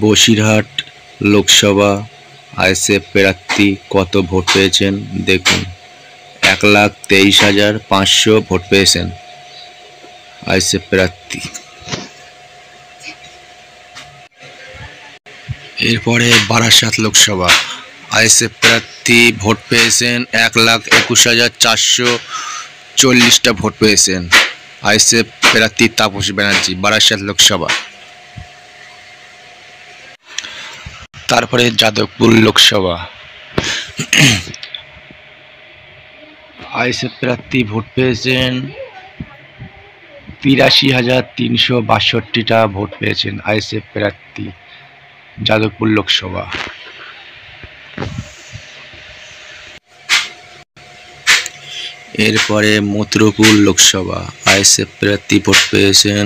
Basirhat Lok Sabha ISF প্রার্থী কত vote পেয়েছেন দেখুন। 1,23,500 ভোট পেয়েছেন আইএসএফ প্রার্থী। এরপরে বারাসাত লোকসভা আইএসএফ প্রার্থী ভোট পেয়েছেন 1,21,440টা ভোট পেয়েছেন আইএসএফ প্রার্থী তাপস ব্যানার্জি, বারাসাত লোকসভা। তারপরে যাদবপুর লোকসভা আইএসএফ প্রার্থী ভোট পেয়েছেন 83,362টা ভোট পেয়েছেন আইএসএফ প্রার্থী, যাদবপুর লোকসভা। এরপরে মথুরাপুর লোকসভা আইএসএফ প্রার্থী ভোট পেয়েছেন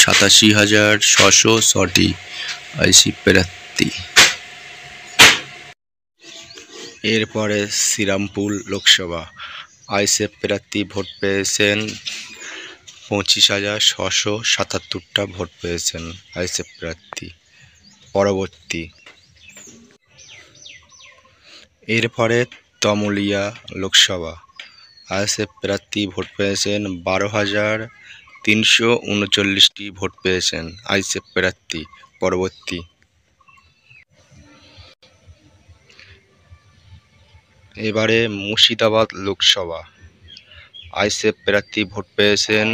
87,606টি আইএসএফ প্রার্থী। এরপরে শ্রীরামপুর লোকসভা আইএসএফ প্রার্থী ভোট পেয়েছেন 25,677টা ভোট পেয়েছেন আইএসএফ প্রার্থী। পরবর্তী। এরপরে তমুলিয়া লোকসভা আইএসএফ প্রার্থী ভোট পেয়েছেন 12,339টি ভোট পেয়েছেন আইএসএফ প্রার্থী। পরবর্তী। এবারে মুর্শিদাবাদ লোকসভা আইএসএফ প্রার্থী ভোট পেয়েছেন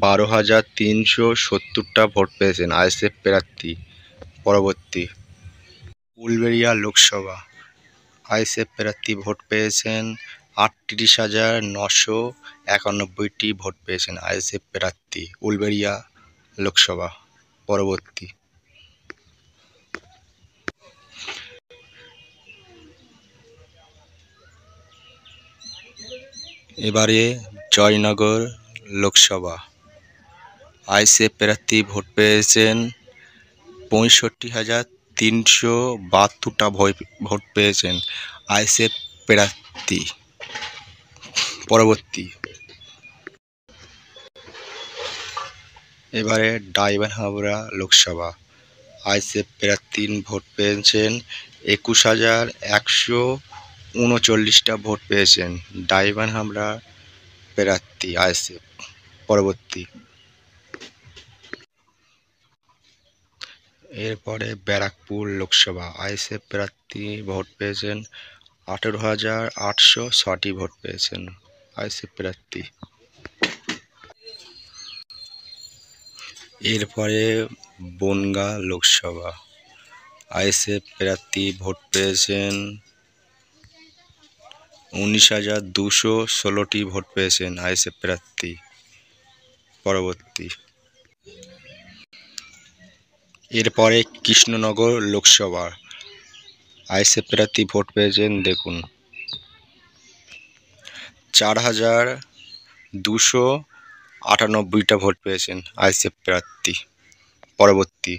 12,370টা ভোট পেয়েছেন আইএসএফ প্রার্থী। পরবর্তী। উলবেড়িয়া লোকসভা আইএসএফ প্রার্থী ভোট পেয়েছেন 38,991টি ভোট পেয়েছেন আইএসএফ প্রার্থী, উলবেড়িয়া লোকসভা। পরবর্তী। এবারে জয়নগর লোকসভা আইএসএফ প্রার্থী ভোট পেয়েছেন 65,372টা ভোট পেয়েছেন আইএসএফ প্রার্থী। পরবর্তী। এবারে ডাইবানহাবরা লোকসভা আইএসএফ প্রার্থী ভোট পেয়েছেন 21,139টা ভোট পেয়েছেন ডাইবানহাবরা প্রার্থী আইএসএফ। পরবর্তী। এরপরে ব্যারাকপুর লোকসভা আইএসএফ প্রার্থী ভোট পেয়েছেন 18,806টি ভোট পেয়েছেন আইএসএফ প্রার্থী। এরপরে বনগাঁ লোকসভা আইএসএফ প্রার্থী ভোট পেয়েছেন 19,216টি ভোট পেয়েছেন আইএসএফ প্রার্থী। পরবর্তী। এরপরে কৃষ্ণনগর লোকসভা আইএসএফ প্রার্থী ভোট পেয়েছেন দেখুন 4,298টা ভোট পেয়েছেন আইএসএফ প্রার্থী। পরবর্তী।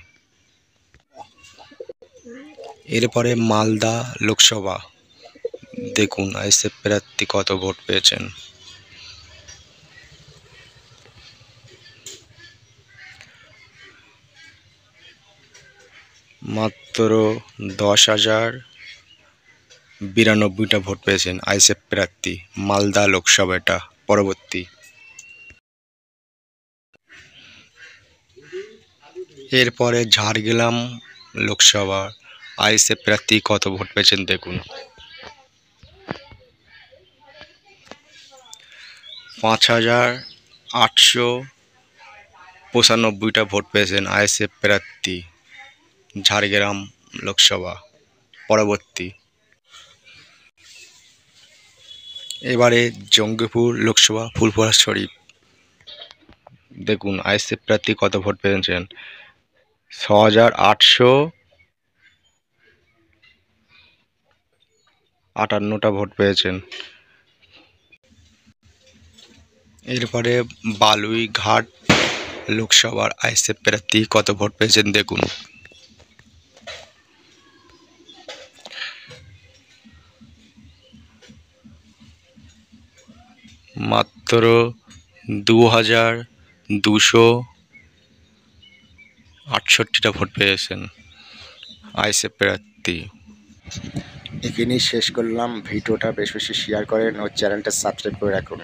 এরপরে মালদা লোকসভা দেখুন আইএসএফ প্রার্থী কত ভোট পেয়েছেন। মাত্র 10,092টা ভোট পেয়েছেন আইএসএফ প্রার্থী, মালদা লোকসভা এটা। পরবর্তী। এরপরে ঝাড়গ্রাম লোকসভা আইএসএফ প্রার্থী কত ভোট পেয়েছেন দেখুন 5,895টা ভোট পেয়েছেন আইএসএফ প্রার্থী, ঝাড়গ্রাম লোকসভা। পরবর্তী। এবারে জঙ্গিপুর লোকসভা ফুলপুরা শরীফ দেখুন আইএসএফ প্রার্থী কত ভোট পেয়েছেন 6,858টা ভোট পেয়েছেন। এরপরে বালুইঘাট লোকসভার আইএসএফ প্রার্থী কত ভোট পেয়েছেন দেখুন 2,200 68টা ভোট পেয়েছেন আইএসএফ প্রার্থী। এখানেই শেষ করলাম ভিডিওটা, বেশি বেশি শেয়ার করেন ও চ্যানেলটা সাবস্ক্রাইব করে রাখুন।